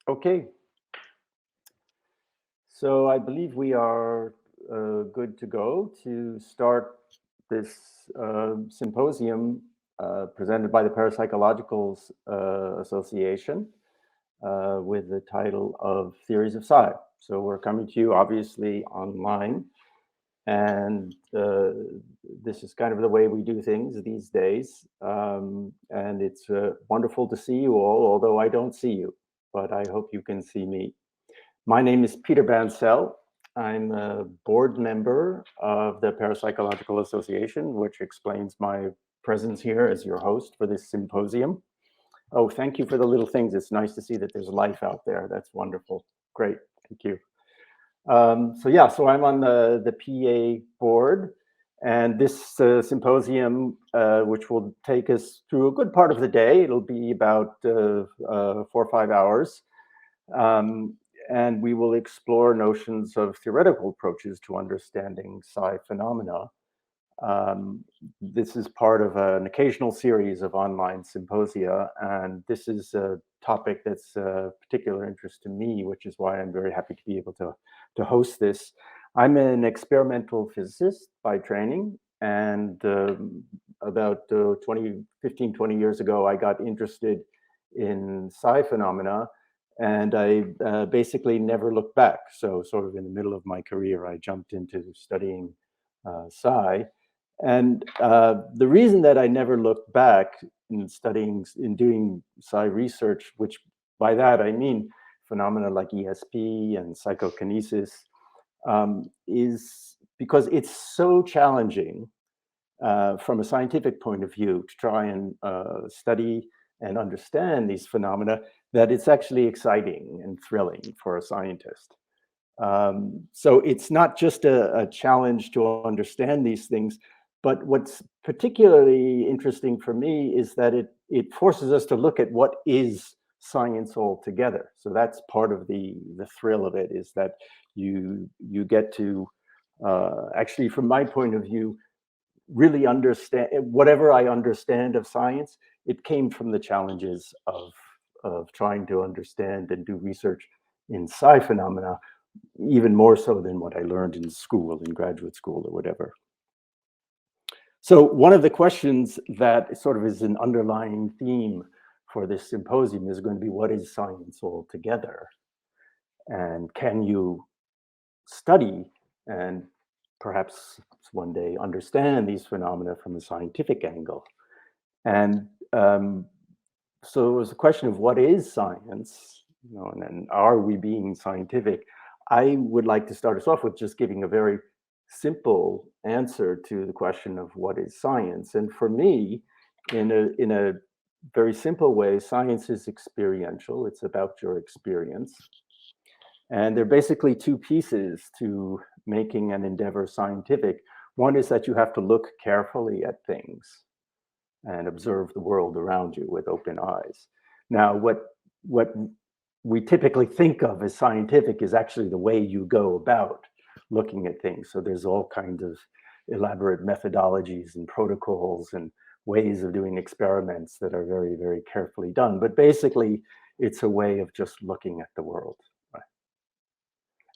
Okay, so I believe we are good to go to start this symposium presented by the Parapsychological Association with the title of Theories of Psi. So we're coming to you obviously online, and this is kind of the way we do things these days. And it's wonderful to see you all, although I don't see you, but I hope you can see me. My name is Peter Bancel. I'm a board member of the Parapsychological Association, which explains my presence here as your host for this symposium. Oh, thank you for the little things. It's nice to see that there's life out there. That's wonderful. Great. Thank you. So I'm on the PA board, and this symposium, which will take us through a good part of the day, it'll be about 4 or 5 hours. And we will explore notions of theoretical approaches to understanding psi phenomena. This is part of an occasional series of online symposia, and this is a topic that's of particular interest to me, which is why I'm very happy to be able to host this. I'm an experimental physicist by training, and about 15, 20 years ago, I got interested in psi phenomena, and I basically never looked back. So sort of in the middle of my career, I jumped into studying psi. And the reason that I never looked back in doing psi research, which by that I mean phenomena like ESP and psychokinesis, is because it's so challenging from a scientific point of view to try and study and understand these phenomena, that it's actually exciting and thrilling for a scientist. So it's not just a challenge to understand these things, but what's particularly interesting for me is that it forces us to look at what is science altogether. So that's part of the thrill of it, is that you get to actually, from my point of view, really understand whatever I understand of science. It came from the challenges of trying to understand and do research in psi phenomena, even more so than what I learned in school, in graduate school or whatever. So one of the questions that sort of is an underlying theme for this symposium is going to be, what is science altogether? And can you study and perhaps one day understand these phenomena from a scientific angle? And so it was a question of what is science, and then are we being scientific? I would like to start us off with just giving a very simple answer to the question of what is science. And for me, in a very simple way, science is experiential. It's about your experience. And there are basically two pieces to making an endeavor scientific. One is that you have to look carefully at things and observe the world around you with open eyes. Now, what we typically think of as scientific is actually the way you go about looking at things. So there's all kinds of elaborate methodologies and protocols and ways of doing experiments that are very, very carefully done. But basically, it's a way of just looking at the world. Right?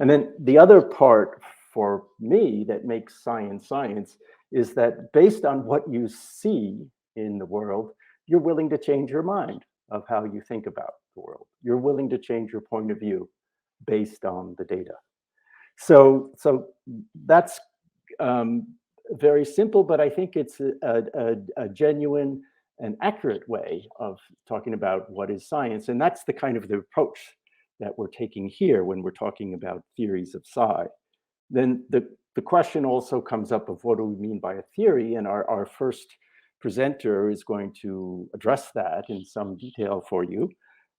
And then the other part for me that makes science science is that based on what you see in the world, you're willing to change your mind of how you think about the world. You're willing to change your point of view based on the data. So that's very simple, but I think it's a genuine and accurate way of talking about what is science. And that's the kind of the approach that we're taking here when we're talking about theories of psi. Then the question also comes up of what do we mean by a theory? And our first presenter is going to address that in some detail for you.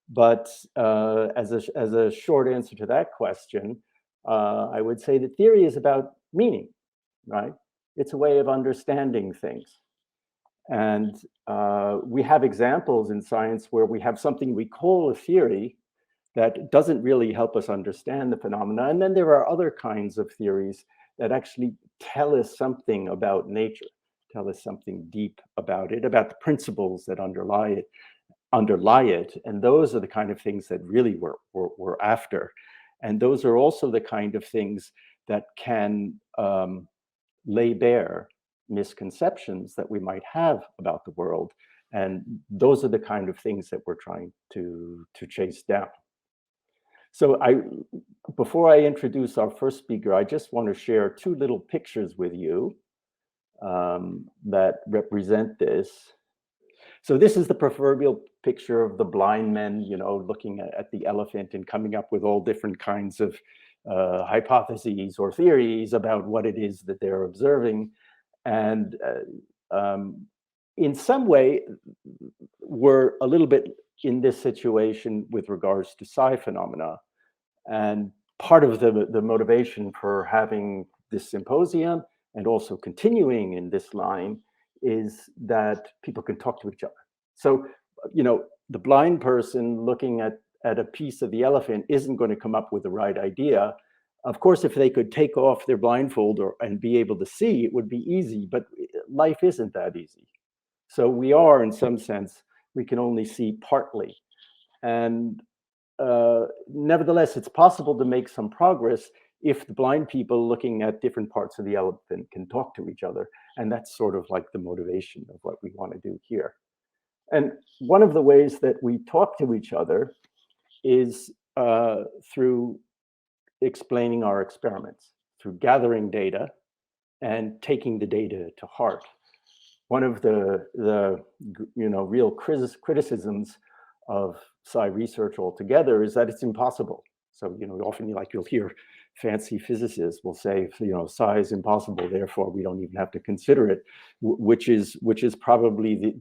But as a short answer to that question, I would say that theory is about meaning, right? It's a way of understanding things. And we have examples in science where we have something we call a theory that doesn't really help us understand the phenomena. And then there are other kinds of theories that actually tell us something about nature, tell us something deep about it, about the principles that underlie it. underlie it. And those are the kind of things that really we're after. And those are also the kind of things that can lay bare misconceptions that we might have about the world. And those are the kind of things that we're trying to chase down. So before I introduce our first speaker, I just want to share two little pictures with you that represent this. So this is the proverbial picture of the blind men, looking at the elephant and coming up with all different kinds of hypotheses or theories about what it is that they're observing. And in some way, we're a little bit in this situation with regards to psi phenomena. And part of the motivation for having this symposium and also continuing in this line is that people can talk to each other. So, the blind person looking at a piece of the elephant isn't going to come up with the right idea. Of course, if they could take off their blindfold and be able to see, it would be easy, but life isn't that easy. So we are, in some sense, we can only see partly. And nevertheless, it's possible to make some progress if the blind people looking at different parts of the elephant can talk to each other. And that's sort of like the motivation of what we want to do here. And one of the ways that we talk to each other is through explaining our experiments, through gathering data and taking the data to heart. One of the real criticisms of psi research altogether is that it's impossible. So often you'll hear fancy physicists will say psi is impossible, therefore we don't even have to consider it, which is probably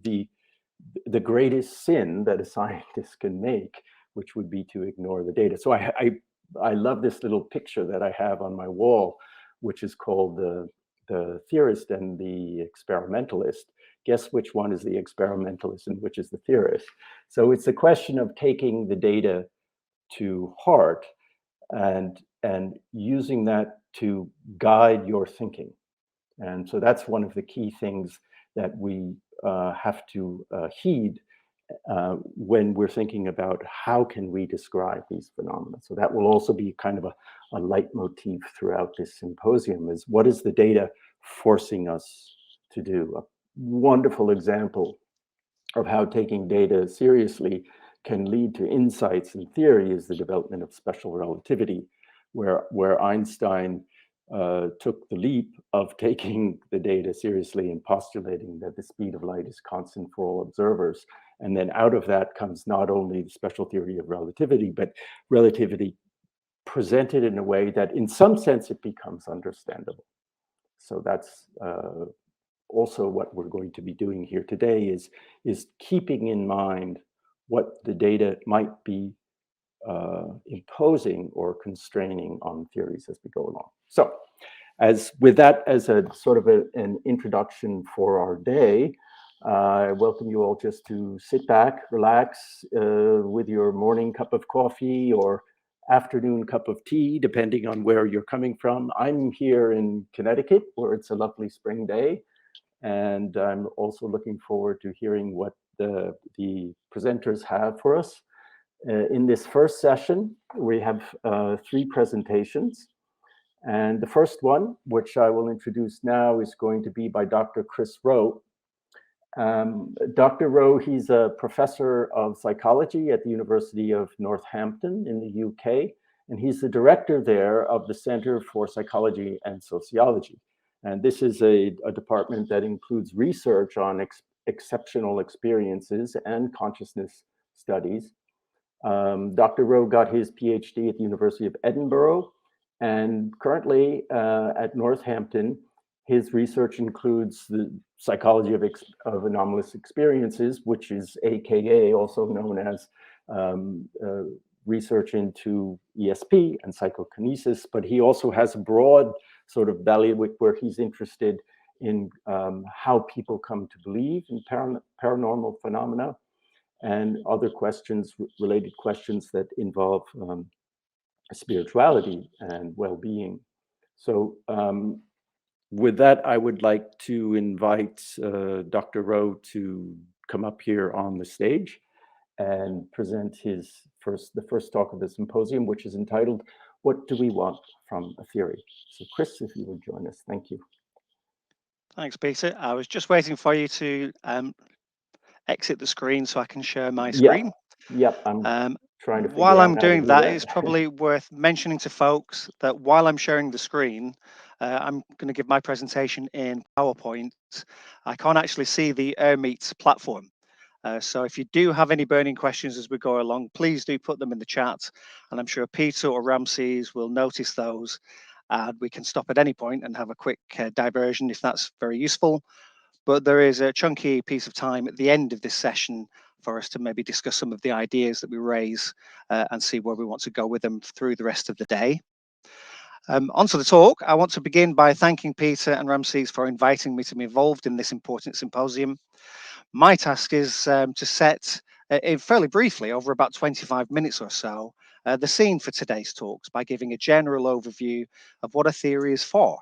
the greatest sin that a scientist can make, which would be to ignore the data. So I love this little picture that I have on my wall, which is called the theorist and the experimentalist. Guess which one is the experimentalist and which is the theorist? So it's a question of taking the data to heart and using that to guide your thinking. And so that's one of the key things that we have to heed when we're thinking about how can we describe these phenomena. So that will also be kind of a leitmotif throughout this symposium, is what is the data forcing us to do? A wonderful example of how taking data seriously can lead to insights and theory is the development of special relativity, where Einstein took the leap of taking the data seriously and postulating that the speed of light is constant for all observers. And then out of that comes not only the special theory of relativity, but relativity presented in a way that in some sense it becomes understandable. So that's also what we're going to be doing here today is keeping in mind what the data might be imposing or constraining on theories as we go along. So with that as a sort of an introduction for our day, I welcome you all just to sit back, relax with your morning cup of coffee or afternoon cup of tea, depending on where you're coming from. I'm here in Connecticut, where it's a lovely spring day. And I'm also looking forward to hearing what the presenters have for us. In this first session, we have 3 presentations. And the first one, which I will introduce now, is going to be by Dr. Chris Rowe. Dr. Rowe, he's a professor of psychology at the University of Northampton in the UK, and he's the director there of the Center for Psychology and Sociology. And this is a department that includes research on exceptional experiences and consciousness studies. Dr. Rowe got his PhD at the University of Edinburgh, and currently at Northampton, his research includes the psychology of anomalous experiences, which is AKA, also known as research into ESP and psychokinesis, but he also has a broad sort of bailiwick where he's interested in how people come to believe in paranormal phenomena and other questions, related questions that involve spirituality and well-being. So with that, I would like to invite Dr. Rowe to come up here on the stage. and present the first talk of the symposium, which is entitled, "What Do We Want from a Theory?" So Chris, if you would join us, thank you. Thanks, Peter. I was just waiting for you to exit the screen so I can share my screen. Yep, I'm trying to figure While out I'm how to doing do that, that. it's probably worth mentioning to folks that while I'm sharing the screen, I'm going to give my presentation in PowerPoint. I can't actually see the AirMeet platform. So if you do have any burning questions as we go along, please do put them in the chat. And I'm sure Peter or Ramses will notice those. And we can stop at any point and have a quick diversion if that's very useful. But there is a chunky piece of time at the end of this session for us to maybe discuss some of the ideas that we raise and see where we want to go with them through the rest of the day. Onto the talk, I want to begin by thanking Peter and Ramses for inviting me to be involved in this important symposium. My task is to set, fairly briefly, over about 25 minutes or so, the scene for today's talks by giving a general overview of what a theory is for,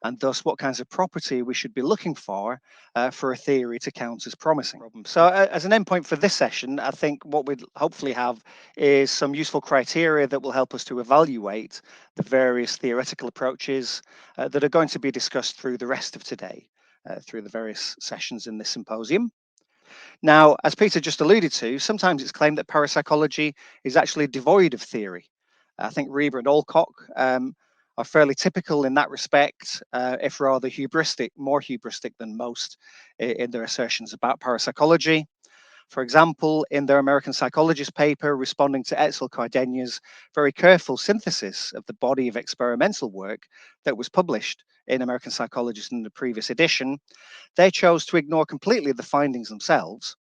and thus what kinds of property we should be looking for a theory to count as promising. So as an endpoint for this session, I think what we'd hopefully have is some useful criteria that will help us to evaluate the various theoretical approaches that are going to be discussed through the rest of today, through the various sessions in this symposium. Now, as Peter just alluded to, sometimes it's claimed that parapsychology is actually devoid of theory. I think Reber and Alcock are fairly typical in that respect, if rather hubristic, more hubristic than most in their assertions about parapsychology. For example, in their American Psychologist paper responding to Etzel Cardenier's very careful synthesis of the body of experimental work that was published in American Psychologist in the previous edition, they chose to ignore completely the findings themselves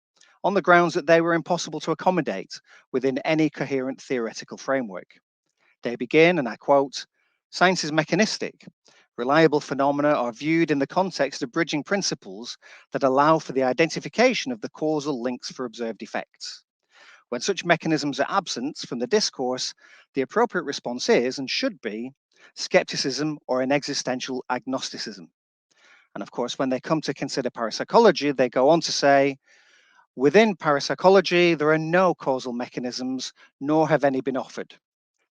on the grounds that they were impossible to accommodate within any coherent theoretical framework. They begin, and I quote, "Science is mechanistic. Reliable phenomena are viewed in the context of bridging principles that allow for the identification of the causal links for observed effects. When such mechanisms are absent from the discourse, the appropriate response is, and should be, skepticism or an existential agnosticism." And of course, when they come to consider parapsychology, they go on to say, "Within parapsychology, there are no causal mechanisms, nor have any been offered.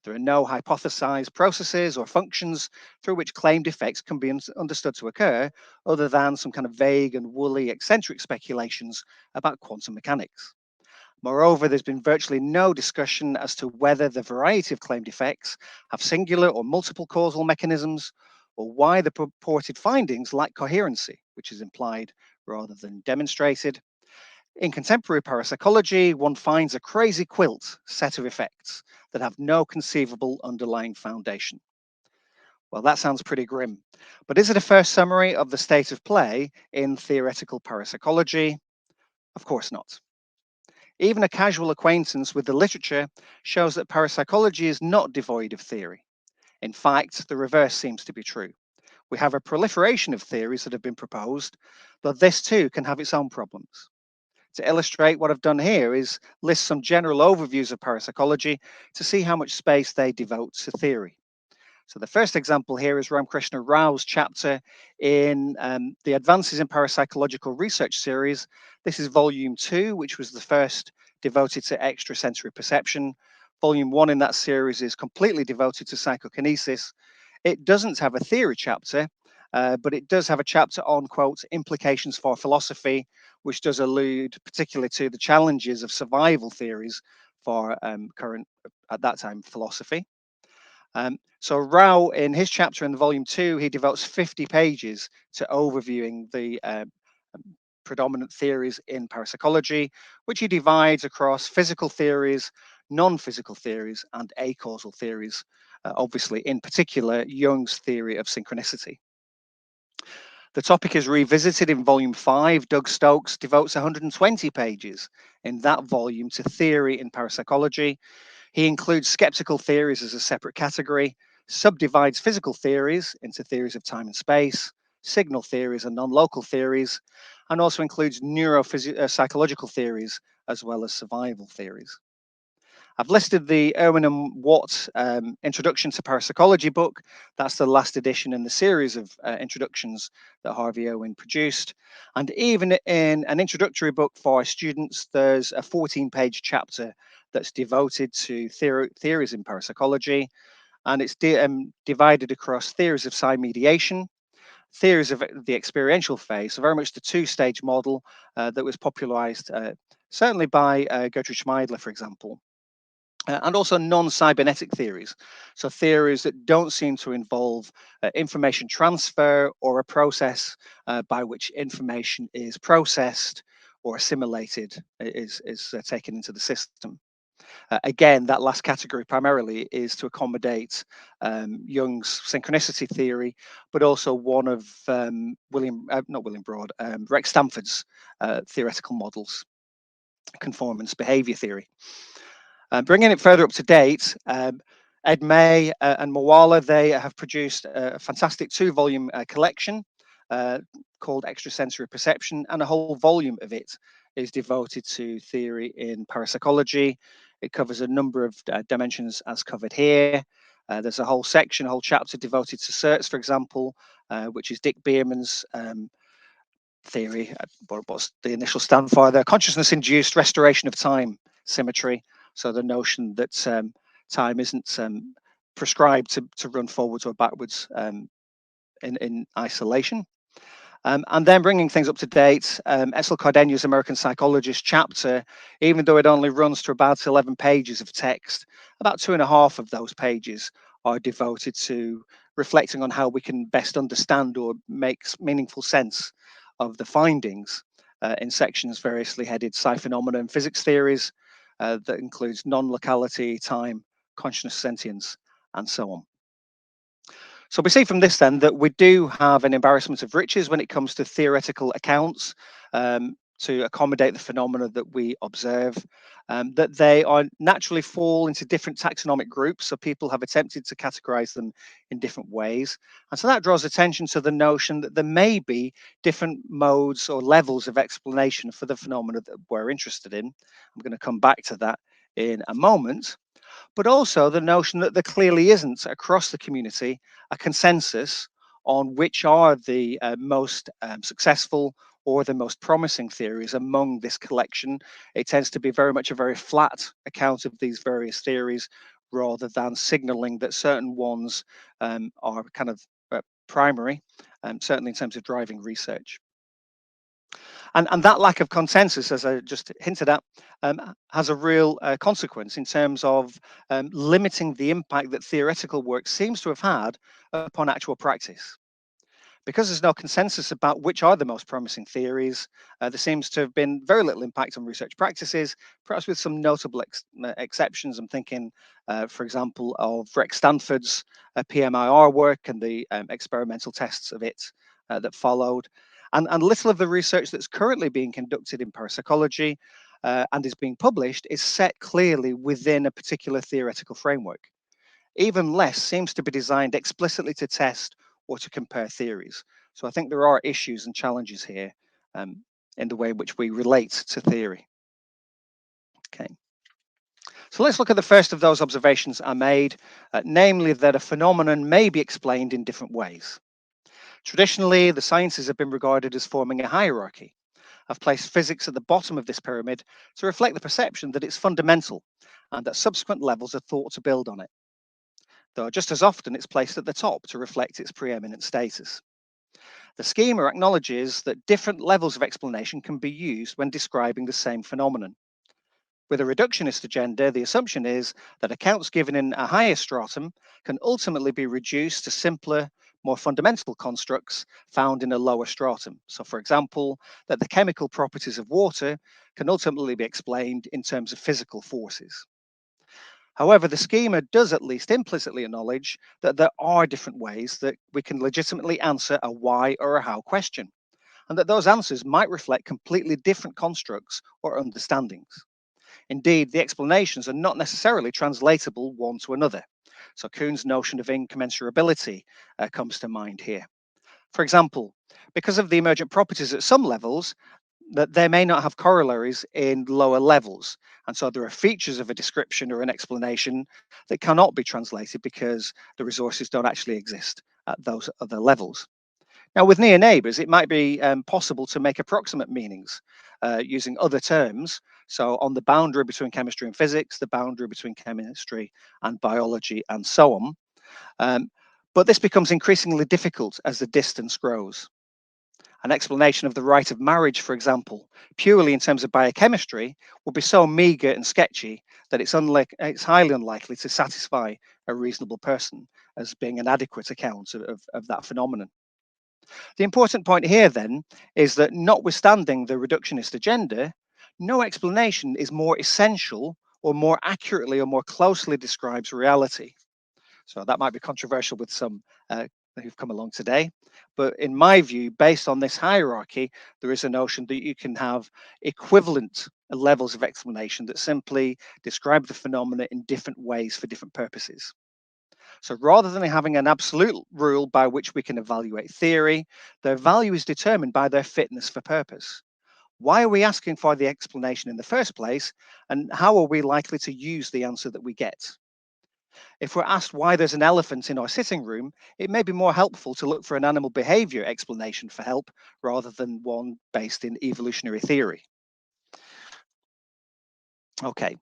There are no hypothesized processes or functions through which claimed effects can be understood to occur, other than some kind of vague and woolly eccentric speculations about quantum mechanics. Moreover, there's been virtually no discussion as to whether the variety of claimed effects have singular or multiple causal mechanisms, or why the purported findings lack coherency, which is implied rather than demonstrated. In contemporary parapsychology, one finds a crazy quilt set of effects that have no conceivable underlying foundation." Well, that sounds pretty grim, but is it a fair summary of the state of play in theoretical parapsychology? Of course not. Even a casual acquaintance with the literature shows that parapsychology is not devoid of theory. In fact, the reverse seems to be true. We have a proliferation of theories that have been proposed, but this too can have its own problems. To illustrate, what I've done here is list some general overviews of parapsychology to see how much space they devote to theory. So the first example here is Ramkrishna Rao's chapter in the Advances in Parapsychological Research series. This is volume 2, which was the first devoted to extrasensory perception. Volume 1 in that series is completely devoted to psychokinesis. It doesn't have a theory chapter, but it does have a chapter on, quote, implications for philosophy, which does allude particularly to the challenges of survival theories for current, at that time, philosophy. So Rao, in his chapter in the volume 2, he devotes 50 pages to overviewing the predominant theories in parapsychology, which he divides across physical theories, non-physical theories, and acausal theories, obviously in particular Jung's theory of synchronicity. The topic is revisited in volume 5. Doug Stokes devotes 120 pages in that volume to theory in parapsychology. He includes skeptical theories as a separate category, subdivides physical theories into theories of time and space, signal theories and non-local theories, and also includes neuropsychological theories as well as survival theories. I've listed the Irwin and Watt Introduction to Parapsychology book. That's the last edition in the series of introductions that Harvey Irwin produced. And even in an introductory book for students, there's a 14-page chapter that's devoted to theories in parapsychology. And it's divided across theories of psi mediation, theories of the experiential phase, so very much the two-stage model that was popularized certainly by Gertrude Schmeidler, for example. And also non-cybernetic theories, so theories that don't seem to involve information transfer or a process by which information is processed or assimilated, is taken into the system. Again, that last category primarily is to accommodate Jung's synchronicity theory, but also one of Rex Stanford's theoretical models, conformance behavior theory. Bringing it further up to date, Ed May and Mawala, they have produced a fantastic 2-volume collection called Extrasensory Perception, and a whole volume of it is devoted to theory in parapsychology. It covers a number of dimensions as covered here. There's a whole section, a whole chapter devoted to CERTS, for example, which is Dick Bierman's theory. What's the initial stand for? The consciousness-induced restoration of time symmetry. So the notion that time isn't prescribed to run forwards or backwards in isolation. And then bringing things up to date, Edsel Cardenio's American Psychologist chapter, even though it only runs to about 11 pages of text, about 2.5 of those pages are devoted to reflecting on how we can best understand or make meaningful sense of the findings in sections variously headed Psi phenomena and physics theories, that includes non-locality, time, consciousness, sentience, and so on. So we see from this then that we do have an embarrassment of riches when it comes to theoretical accounts to accommodate the phenomena that we observe, that they are naturally fall into different taxonomic groups. So people have attempted to categorize them in different ways. And so that draws attention to the notion that there may be different modes or levels of explanation for the phenomena that we're interested in. I'm going to come back to that in a moment. But also the notion that there clearly isn't across the community a consensus on which are the most successful or the most promising theories among this collection. It tends to be very much a very flat account of these various theories rather than signaling that certain ones are kind of primary, certainly in terms of driving research. And that lack of consensus, as I just hinted at, has a real consequence in terms of limiting the impact that theoretical work seems to have had upon actual practice. Because there's no consensus about which are the most promising theories, there seems to have been very little impact on research practices, perhaps with some notable exceptions. I'm thinking, for example, of Rex Stanford's PMIR work and the experimental tests of it that followed. And little of the research that's currently being conducted in parapsychology and is being published is set clearly within a particular theoretical framework. Even less seems to be designed explicitly to test or to compare theories. So I think there are issues and challenges here in the way in which we relate to theory. Okay. So let's look at the first of those observations I made, namely that a phenomenon may be explained in different ways. Traditionally, the sciences have been regarded as forming a hierarchy. I've placed physics at the bottom of this pyramid to reflect the perception that it's fundamental and that subsequent levels are thought to build on it, though just as often it's placed at the top to reflect its preeminent status. The schema acknowledges that different levels of explanation can be used when describing the same phenomenon. With a reductionist agenda, the assumption is that accounts given in a higher stratum can ultimately be reduced to simpler, more fundamental constructs found in a lower stratum. So, for example, that the chemical properties of water can ultimately be explained in terms of physical forces. However, the schema does at least implicitly acknowledge that there are different ways that we can legitimately answer a why or a how question, and that those answers might reflect completely different constructs or understandings. Indeed, the explanations are not necessarily translatable one to another. So Kuhn's notion of incommensurability comes to mind here. For example, because of the emergent properties at some levels, that they may not have corollaries in lower levels. And so there are features of a description or an explanation that cannot be translated because the resources don't actually exist at those other levels. Now, with near neighbours, it might be possible to make approximate meanings using other terms. So, on the boundary between chemistry and physics, the boundary between chemistry and biology, and so on. Um, but this becomes increasingly difficult as the distance grows. An explanation of the rite of marriage, for example, purely in terms of biochemistry, will be so meagre and sketchy that it's highly unlikely to satisfy a reasonable person as being an adequate account of that phenomenon. The important point here, then, is that notwithstanding the reductionist agenda, no explanation is more essential or more accurately or more closely describes reality. So that might be controversial with some who've come along today. But in my view, based on this hierarchy, there is a notion that you can have equivalent levels of explanation that simply describe the phenomena in different ways for different purposes. So rather than having an absolute rule by which we can evaluate theory, their value is determined by their fitness for purpose. Why are we asking for the explanation in the first place? And how are we likely to use the answer that we get? If we're asked why there's an elephant in our sitting room, it may be more helpful to look for an animal behavior explanation for help rather than one based in evolutionary theory. Okay.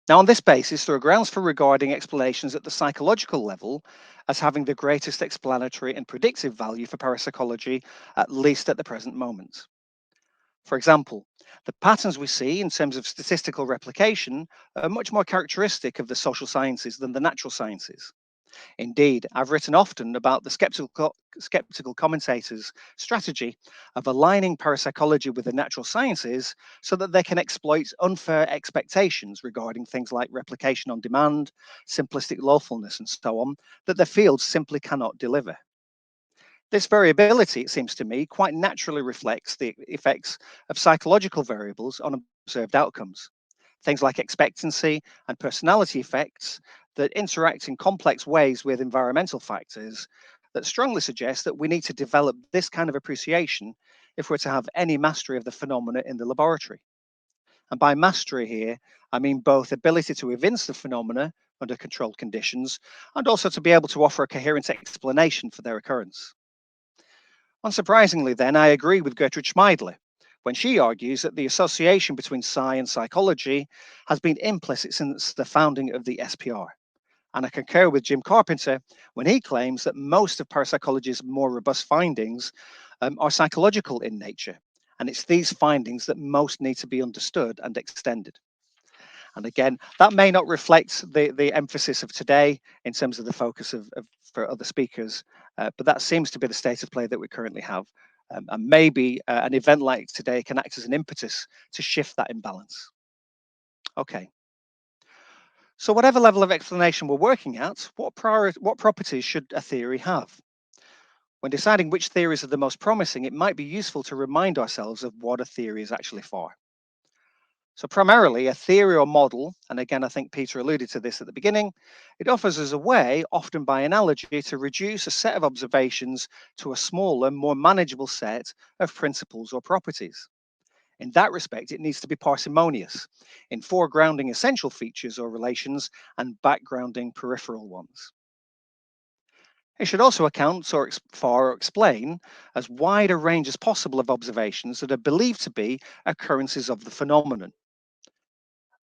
Now, on this basis, there are grounds for regarding explanations at the psychological level as having the greatest explanatory and predictive value for parapsychology, at least at the present moment. For example, the patterns we see in terms of statistical replication are much more characteristic of the social sciences than the natural sciences. Indeed, I've written often about the skeptical commentators' strategy of aligning parapsychology with the natural sciences so that they can exploit unfair expectations regarding things like replication on demand, simplistic lawfulness, and so on, that the fields simply cannot deliver. This variability, it seems to me, quite naturally reflects the effects of psychological variables on observed outcomes. Things like expectancy and personality effects that interact in complex ways with environmental factors that strongly suggest that we need to develop this kind of appreciation if we're to have any mastery of the phenomena in the laboratory. And by mastery here, I mean both ability to evince the phenomena under controlled conditions and also to be able to offer a coherent explanation for their occurrence. Unsurprisingly, then, I agree with Gertrude Schmeidler when she argues that the association between psi and psychology has been implicit since the founding of the SPR. And I concur with Jim Carpenter when he claims that most of parapsychology's more robust findings are psychological in nature. And it's these findings that most need to be understood and extended. And again, that may not reflect the emphasis of today in terms of the focus of for other speakers, but that seems to be the state of play that we currently have. And maybe an event like today can act as an impetus to shift that imbalance. Okay. So whatever level of explanation we're working at, what properties should a theory have? When deciding which theories are the most promising, it might be useful to remind ourselves of what a theory is actually for. So primarily a theory or model, and again, I think Peter alluded to this at the beginning, it offers us a way, often by analogy, to reduce a set of observations to a smaller, more manageable set of principles or properties. In that respect, it needs to be parsimonious in foregrounding essential features or relations and backgrounding peripheral ones. It should also account for or explain as wide a range as possible of observations that are believed to be occurrences of the phenomenon.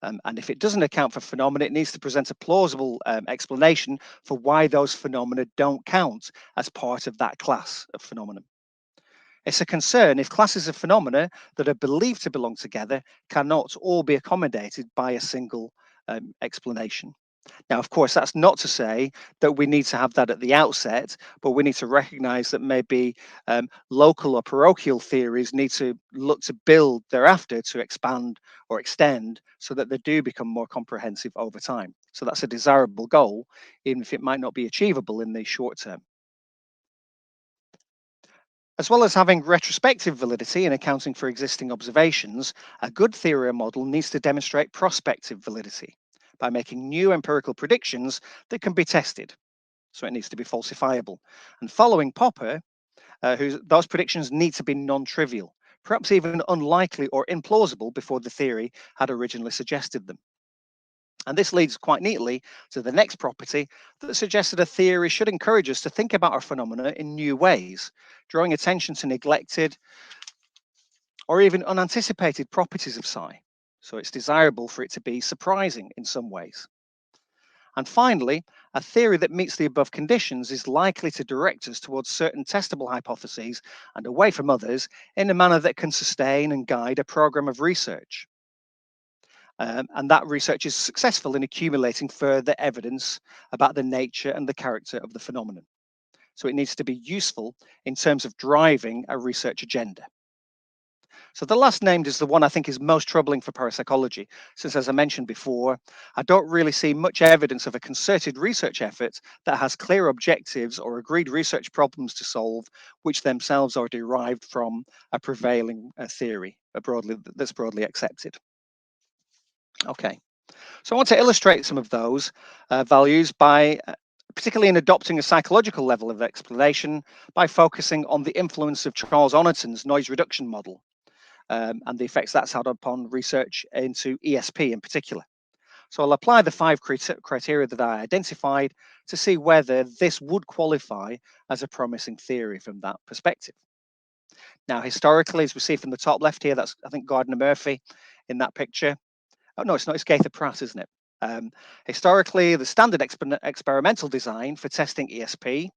And if it doesn't account for phenomena, it needs to present a plausible explanation for why those phenomena don't count as part of that class of phenomena. It's a concern if classes of phenomena that are believed to belong together cannot all be accommodated by a single explanation. Now, of course, that's not to say that we need to have that at the outset, but we need to recognize that maybe local or parochial theories need to look to build thereafter to expand or extend so that they do become more comprehensive over time. So that's a desirable goal, even if it might not be achievable in the short term. As well as having retrospective validity in accounting for existing observations, a good theory or model needs to demonstrate prospective validity by making new empirical predictions that can be tested. So it needs to be falsifiable. And following Popper, those predictions need to be non-trivial. perhaps even unlikely or implausible before the theory had originally suggested them. And this leads quite neatly to the next property that suggested a theory should encourage us to think about our phenomena in new ways, drawing attention to neglected or even unanticipated properties of psi. So it's desirable for it to be surprising in some ways. And finally, a theory that meets the above conditions is likely to direct us towards certain testable hypotheses and away from others in a manner that can sustain and guide a program of research. And that research is successful in accumulating further evidence about the nature and the character of the phenomenon. So it needs to be useful in terms of driving a research agenda. So the last named is the one I think is most troubling for parapsychology, since, as I mentioned before, I don't really see much evidence of a concerted research effort that has clear objectives or agreed research problems to solve, which themselves are derived from a prevailing theory that's broadly accepted. Okay, so I want to illustrate some of those values by particularly in adopting a psychological level of explanation by focusing on the influence of Charles Honorton's noise reduction model. And the effects that's had upon research into ESP in particular. So I'll apply the 5 criteria that I identified to see whether this would qualify as a promising theory from that perspective. Now, historically, as we see from the top left here, that's, I think, Gardner Murphy in that picture. Oh, no, it's not. It's Gaither Pratt, isn't it? Historically, the standard experimental design for testing ESP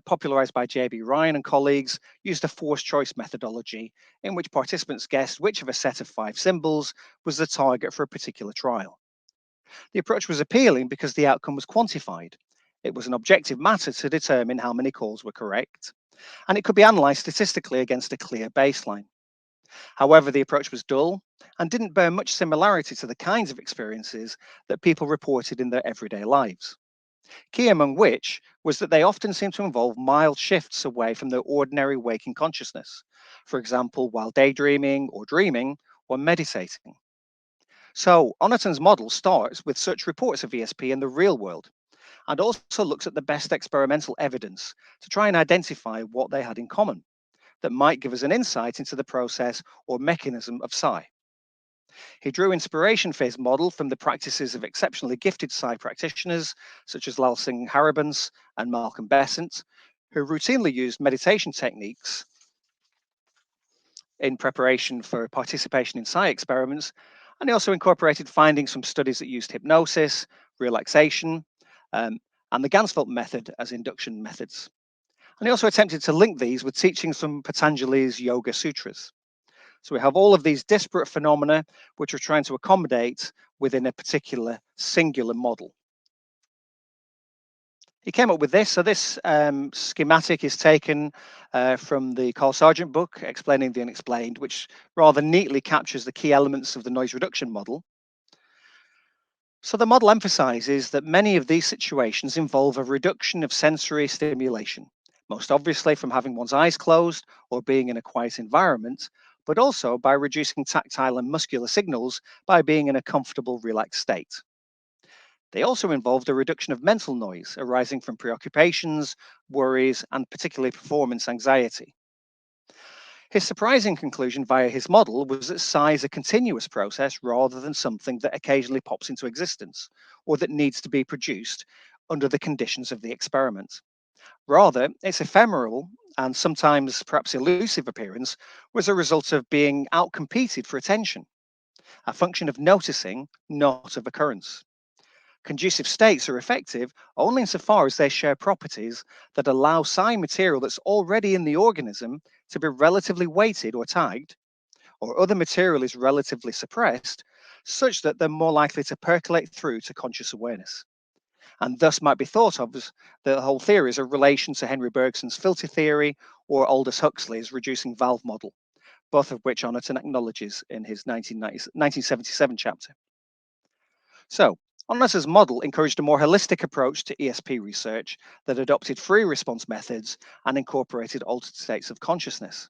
popularized by J.B. Ryan and colleagues, used a forced choice methodology in which participants guessed which of a set of 5 symbols was the target for a particular trial. The approach was appealing because the outcome was quantified. It was an objective matter to determine how many calls were correct, and it could be analyzed statistically against a clear baseline. However, the approach was dull and didn't bear much similarity to the kinds of experiences that people reported in their everyday lives. Key among which was that they often seem to involve mild shifts away from their ordinary waking consciousness, for example, while daydreaming or dreaming or meditating. So, Honorton's model starts with such reports of ESP in the real world and also looks at the best experimental evidence to try and identify what they had in common that might give us an insight into the process or mechanism of psi. He drew inspiration for his model from the practices of exceptionally gifted psi practitioners such as Lal Singh Haribans and Malcolm Besant, who routinely used meditation techniques in preparation for participation in psi experiments. And he also incorporated findings from studies that used hypnosis, relaxation, um, and the Gansfeld method as induction methods. And he also attempted to link these with teachings from Patanjali's Yoga Sutras. So we have all of these disparate phenomena which we're trying to accommodate within a particular singular model. He came up with this. So this schematic is taken from the Carl Sargent book, Explaining the Unexplained, which rather neatly captures the key elements of the noise reduction model. So the model emphasizes that many of these situations involve a reduction of sensory stimulation, most obviously from having one's eyes closed or being in a quiet environment, but also by reducing tactile and muscular signals by being in a comfortable, relaxed state. They also involved a reduction of mental noise arising from preoccupations, worries, and particularly performance anxiety. His surprising conclusion via his model was that psi is a continuous process rather than something that occasionally pops into existence or that needs to be produced under the conditions of the experiment. Rather, its ephemeral and sometimes perhaps elusive appearance was a result of being outcompeted for attention, a function of noticing, not of occurrence. Conducive states are effective only insofar as they share properties that allow psi material that's already in the organism to be relatively weighted or tagged, or other material is relatively suppressed, such that they're more likely to percolate through to conscious awareness. And thus might be thought of as the whole theory as a relation to Henry Bergson's filter theory or Aldous Huxley's reducing valve model, both of which Honorton acknowledges in his 1977 chapter. So, Honorton's model encouraged a more holistic approach to ESP research that adopted free response methods and incorporated altered states of consciousness.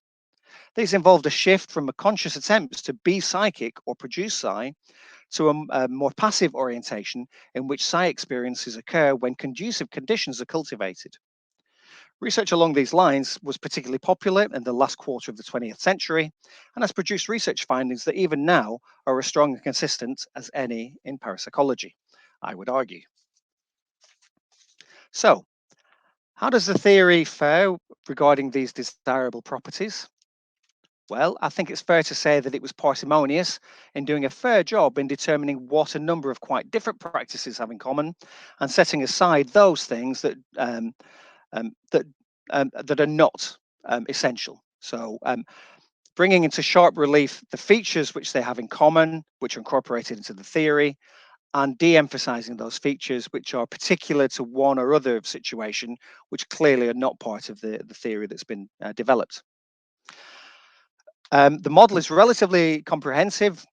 These involved a shift from a conscious attempts to be psychic or produce psi to a more passive orientation in which psi experiences occur when conducive conditions are cultivated. Research along these lines was particularly popular in the last quarter of the 20th century and has produced research findings that even now are as strong and consistent as any in parapsychology, I would argue. So, how does the theory fare regarding these desirable properties? Well, I think it's fair to say that it was parsimonious in doing a fair job in determining what a number of quite different practices have in common and setting aside those things um, that that are not essential. So, bringing into sharp relief the features which they have in common, which are incorporated into the theory, and de-emphasizing those features which are particular to one or other situation, which clearly are not part of the theory that's been developed. The model is relatively comprehensive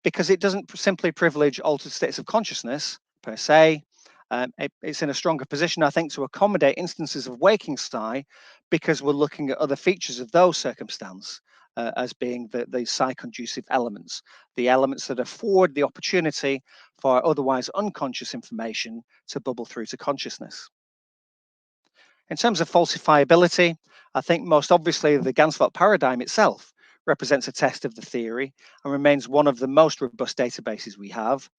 because it doesn't simply privilege altered states of consciousness per se. It's in a stronger position, I think, to accommodate instances of waking psi because we're looking at other features of those circumstances as being the psi-conducive elements, the elements that afford the opportunity for otherwise unconscious information to bubble through to consciousness. In terms of falsifiability, I think most obviously the Ganzfeld paradigm itself represents a test of the theory and remains one of the most robust databases we have.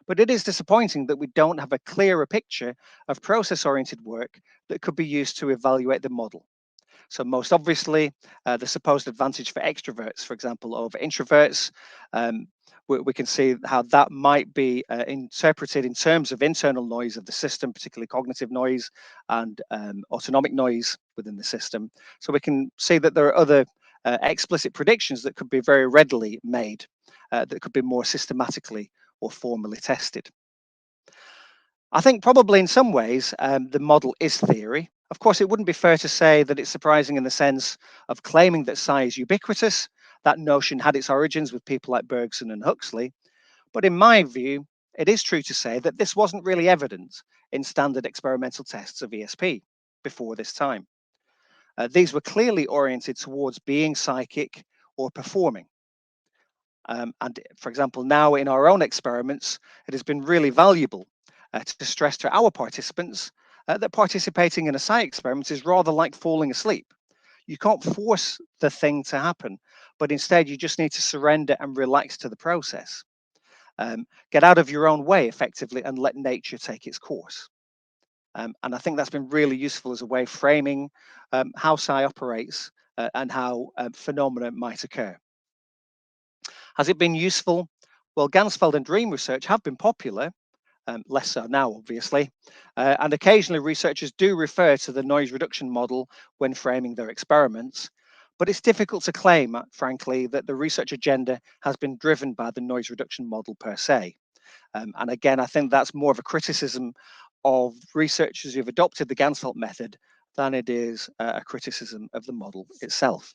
But it is disappointing that we don't have a clearer picture of process-oriented work that could be used to evaluate the model. So most obviously, the supposed advantage for extroverts, for example, over introverts, um, we can see how that might be interpreted in terms of internal noise of the system, particularly cognitive noise and autonomic noise within the system. So we can see that there are other explicit predictions that could be very readily made, that could be more systematically or formally tested. I think probably in some ways the model is theory. Of course, it wouldn't be fair to say that it's surprising in the sense of claiming that psi is ubiquitous. That notion had its origins with people like Bergson and Huxley. But in my view, it is true to say that this wasn't really evident in standard experimental tests of ESP before this time. These were clearly oriented towards being psychic or performing. And for example, now in our own experiments, it has been really valuable to stress to our participants that participating in a psi experiment is rather like falling asleep. You can't force the thing to happen, but instead you just need to surrender and relax to the process. Get out of your own way effectively and let nature take its course. And I think that's been really useful as a way of framing how psi operates and how phenomena might occur. Has it been useful? Well, Ganzfeld and dream research have been popular, less so now, obviously. And occasionally researchers do refer to the noise reduction model when framing their experiments. But it's difficult to claim, frankly, that the research agenda has been driven by the noise reduction model per se. And again, I think that's more of a criticism of researchers who've adopted the Ganzfeld method than it is a criticism of the model itself.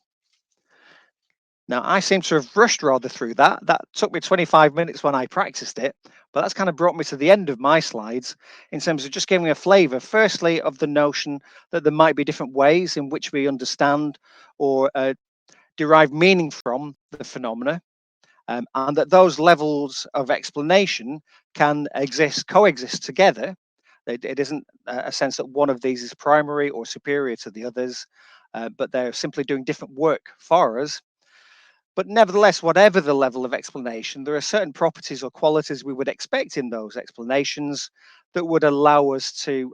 Now, I seem to have rushed rather through that. That took me 25 minutes when I practiced it, but that's kind of brought me to the end of my slides in terms of just giving a flavor, firstly, of the notion that there might be different ways in which we understand or derive meaning from the phenomena, and that those levels of explanation can coexist together. It isn't a sense that one of these is primary or superior to the others, but they're simply doing different work for us. But nevertheless, whatever the level of explanation, there are certain properties or qualities we would expect in those explanations that would allow us to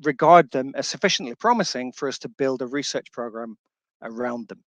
regard them as sufficiently promising for us to build a research program around them.